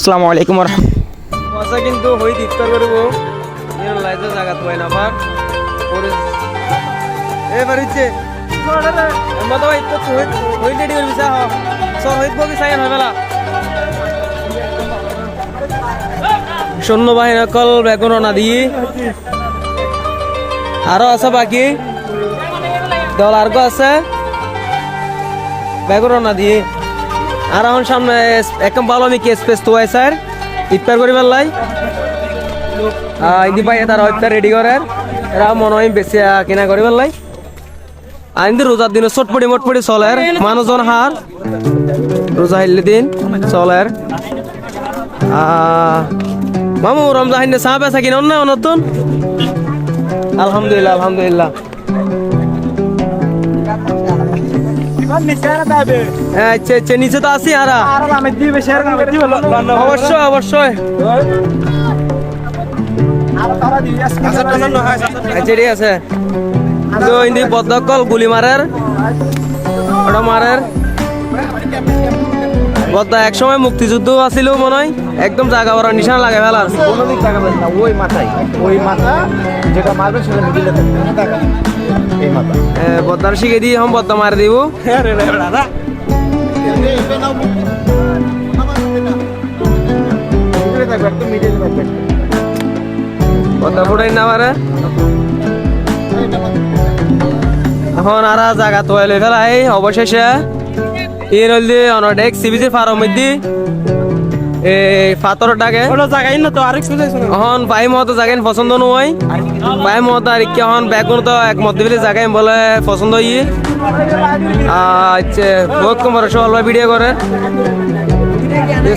আসসালামু আলাইকুম মজা কিন্তু হই ইফতার করব এর লাইজা জায়গা তো না আবার এবার হচ্ছে মত ভাই তো হই রেডি করবি সা সর হইত বগি সাইন হবেলা সৈন্যবাহিনী কল বেগুন না দিয়ে আরো আছে বাকি দল আর আছে বেগুন না দিয়ে আর এখন সামনে একদম ভালো আমি কেস পেস তো স্যার ইফতার করি পেলাই ইদি ভাই তারা ইফতার রেডি করার এরা মনে হয় বেশি কিনা করি পেলাই আইন্দি রোজার দিনে চটপটি মটপটি চলের মানুষজন হার রোজা হিলে দিন চলের মামু রমজান চা বেচা কিনা না নতুন আলহামদুলিল্লাহ আলহামদুলিল্লাহ আচ্ছা আচ্ছা নিচে তো আছি আর অবশ্যই অবশ্যই আচ্ছা ঠিক আছে তো ইন্দি বদ্ধকল গুলি মারের ওটা মারের বদ্ধ এক সময় মুক্তিযুদ্ধ আছিল মনে হয় একদম জায়গা বড় নিশানা লাগে ফেলার ওই মাথায় ওই মাথা যেটা মারবে সেটা মিডিলে থাকবে এই মাথা বদ্দার শিখে দিয়ে হম বদ্দা মারি দিব বদ্দা ফুটাই না মারে এখন আর জায়গা তো ফেলাই অবশেষে এই নদী অনেক সিবিজি ফার্ম মধ্যে এই পাথর ডাকে এখন পাই মতো জাগাইন পছন্দ নয় পাই মতো আর কি এখন বেগুন তো একমত দিবলে জাগাইন বলে পছন্দ ই আচ্ছা বহুত কম সব ভিডিও করে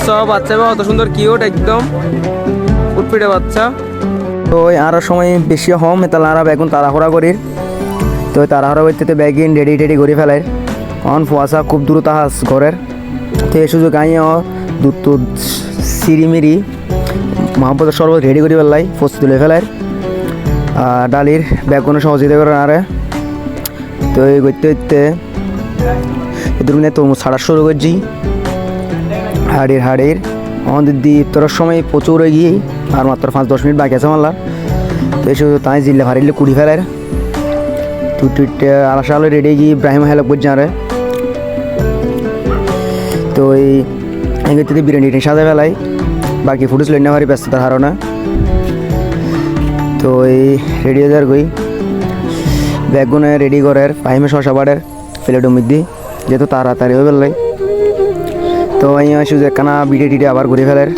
সব বাচ্চা অত সুন্দর কিউট একদম উৎপিটে বাচ্চা তো আরো সময় বেশি হম তাহলে আর বেগুন তাড়াহুড়া করি তো তাড়াহুড়া করতে বেগিন রেডি টেডি করে ফেলাই অন ফুয়াশা খুব দ্রুত হাস ঘরের তো এই সুযোগ আই দুধ টুধ সিঁড়িমিড়ি মহাপতের শরবত রেডি করে ফেললাই প্রস্তুত তুলে ফেলাই ডালির বেগুনের সহযোগিতা করেন আরে তো এই করতে করতে এদের মিলে তরমুজ ছাড়া শুরু করছি হাড়ির আমাদের দিয়ে ইফতারের সময় প্রচুর হয়ে গিয়ে আর মাত্র 5-10 মিনিট বাকি আছে মাল্লার তো এই শুধু তাই জিল্লে হারিলে কুড়ি ফেলার টুইটে আলাসা আলো রেডি গিয়ে ইব্রাহিম হেল্প করছে আরে তো এই এগিয়ে বিরিয়ানি সাজা ফেলাই বাকি ফুটেজ লই না পারি ব্যস্ততার হারণা তো এই রেডি হয়ে যার গই বেগুনে রেডি করার ফাইমে শশা বাড়ের প্লেটের মধ্যে যেহেতু তাড়াতাড়ি হয়ে ফেললাই তো এই শুধু একখানা বিটে টিটে আবার ঘুরে ফেলার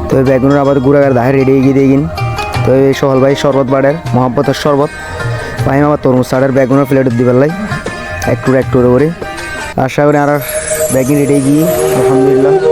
তো বেগুনের আবার গুড়াগার দাহে রেডি গিয়ে দিয়ে তো এই সহল ভাই শরবত বাড়ের মহাব্বতের শরবত পাইম আবার তরমুজ ছাড়ের বেগুনের প্লেট দিয়ে ফেললাই একটু করে আশা করি আর বেগুন রেডি গিয়ে আলহামদুলিল্লাহ